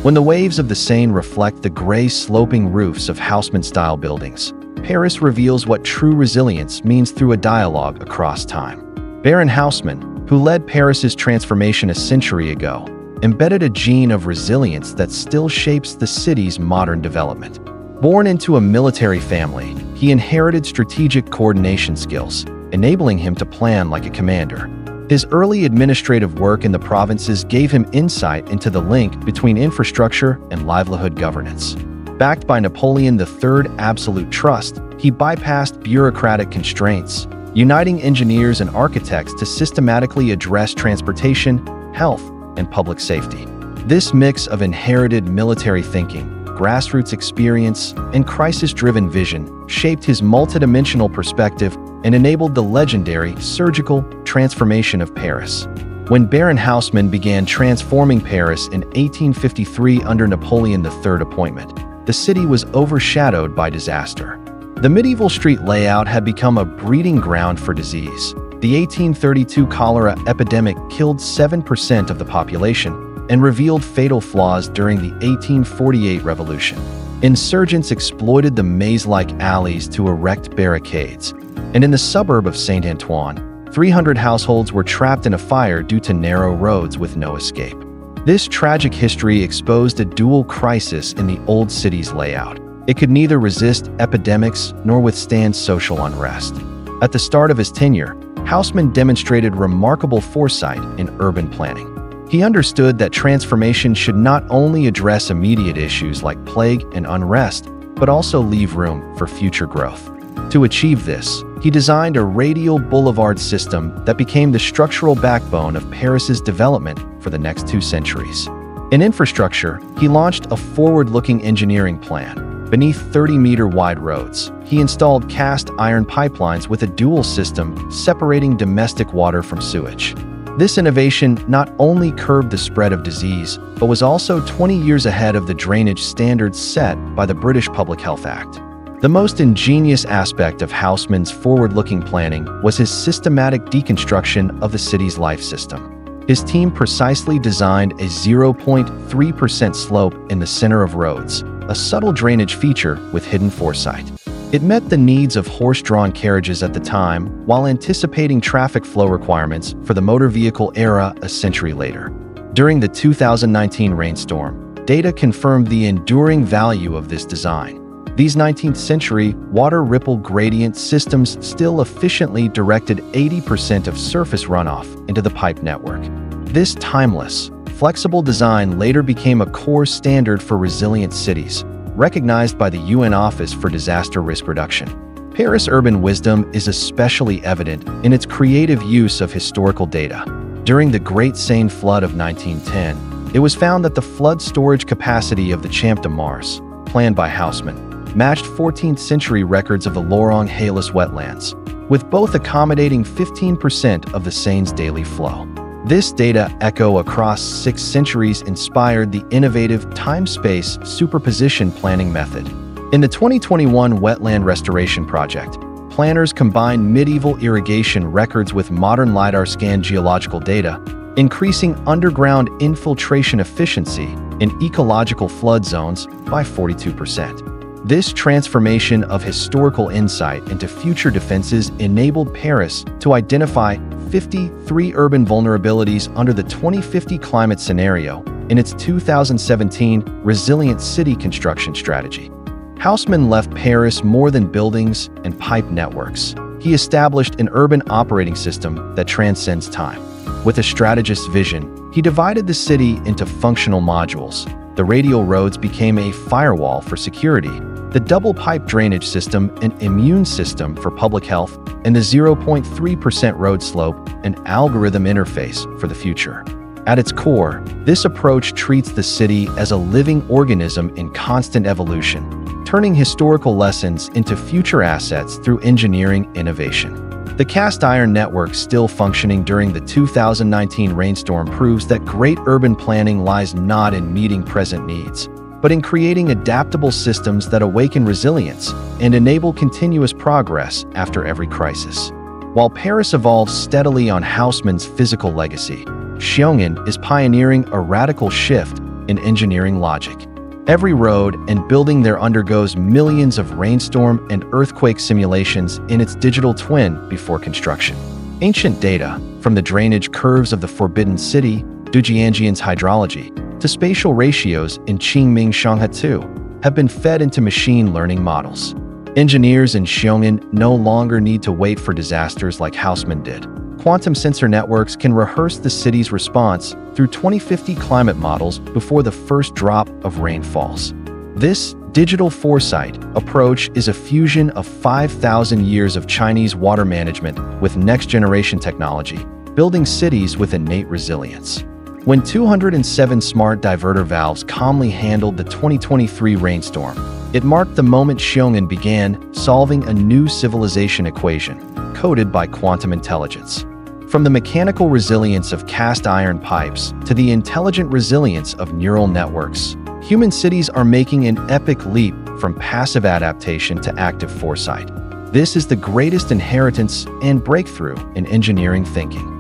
When the waves of the Seine reflect the gray sloping roofs of Haussmann-style buildings, Paris reveals what true resilience means through a dialogue across time. Baron Haussmann, who led Paris's transformation a century ago, embedded a gene of resilience that still shapes the city's modern development. Born into a military family, he inherited strategic coordination skills, enabling him to plan like a commander. His early administrative work in the provinces gave him insight into the link between infrastructure and livelihood governance. Backed by Napoleon III's absolute trust, he bypassed bureaucratic constraints, uniting engineers and architects to systematically address transportation, health, and public safety. This mix of inherited military thinking, grassroots experience, and crisis-driven vision shaped his multidimensional perspective and enabled the legendary surgical transformation of Paris. When Baron Haussmann began transforming Paris in 1853 under Napoleon III's appointment, the city was overshadowed by disaster. The medieval street layout had become a breeding ground for disease. The 1832 cholera epidemic killed 7% of the population and revealed fatal flaws during the 1848 revolution. Insurgents exploited the maze-like alleys to erect barricades, and in the suburb of Saint-Antoine, 300 households were trapped in a fire due to narrow roads with no escape. This tragic history exposed a dual crisis in the old city's layout. It could neither resist epidemics nor withstand social unrest. At the start of his tenure, Haussmann demonstrated remarkable foresight in urban planning. He understood that transformation should not only address immediate issues like plague and unrest, but also leave room for future growth. To achieve this, he designed a radial boulevard system that became the structural backbone of Paris's development for the next 2 centuries. In infrastructure, he launched a forward-looking engineering plan. Beneath 30-meter wide roads, he installed cast iron pipelines with a dual system separating domestic water from sewage. This innovation not only curbed the spread of disease, but was also 20 years ahead of the drainage standards set by the British Public Health Act. The most ingenious aspect of Haussmann's forward-looking planning was his systematic deconstruction of the city's life system. His team precisely designed a 0.3% slope in the center of roads, a subtle drainage feature with hidden foresight. It met the needs of horse-drawn carriages at the time while anticipating traffic flow requirements for the motor vehicle era a century later. During the 2019 rainstorm, data confirmed the enduring value of this design. These 19th-century water ripple gradient systems still efficiently directed 80% of surface runoff into the pipe network. This timeless, flexible design later became a core standard for resilient cities, recognized by the UN Office for Disaster Risk Reduction. Paris' urban wisdom is especially evident in its creative use of historical data. During the Great Seine flood of 1910, it was found that the flood storage capacity of the Champ de Mars, planned by Haussmann, matched 14th-century records of the Laurent-Halles wetlands, with both accommodating 15% of the Seine's daily flow. This data echo across 6 centuries inspired the innovative time-space superposition planning method. In the 2021 Wetland Restoration Project, planners combined medieval irrigation records with modern LiDAR-scanned geological data, increasing underground infiltration efficiency in ecological flood zones by 42%. This transformation of historical insight into future defenses enabled Paris to identify 53 urban vulnerabilities under the 2050 climate scenario in its 2017 Resilient City Construction Strategy. Haussmann left Paris more than buildings and pipe networks. He established an urban operating system that transcends time. With a strategist's vision, he divided the city into functional modules. The radial roads became a firewall for security, the double pipe drainage system an immune system for public health, and the 0.3% road slope an algorithm interface for the future. At its core, this approach treats the city as a living organism in constant evolution, turning historical lessons into future assets through engineering innovation. The cast iron network still functioning during the 2019 rainstorm proves that great urban planning lies not in meeting present needs, but in creating adaptable systems that awaken resilience and enable continuous progress after every crisis. While Paris evolves steadily on Haussmann's physical legacy, Xiong'an is pioneering a radical shift in engineering logic. Every road and building there undergoes millions of rainstorm and earthquake simulations in its digital twin before construction. Ancient data, from the drainage curves of the Forbidden City, Dujianjian's hydrology, to spatial ratios in Qingming Shanghai, have been fed into machine learning models. Engineers in Xiong'an no longer need to wait for disasters like Haussmann did. Quantum sensor networks can rehearse the city's response through 2050 climate models before the first drop of rain falls. This digital foresight approach is a fusion of 5,000 years of Chinese water management with next-generation technology, building cities with innate resilience. When 207 smart diverter valves calmly handled the 2023 rainstorm, it marked the moment Xiong'an began solving a new civilization equation, coded by quantum intelligence. From the mechanical resilience of cast iron pipes to the intelligent resilience of neural networks, human cities are making an epic leap from passive adaptation to active foresight. This is the greatest inheritance and breakthrough in engineering thinking.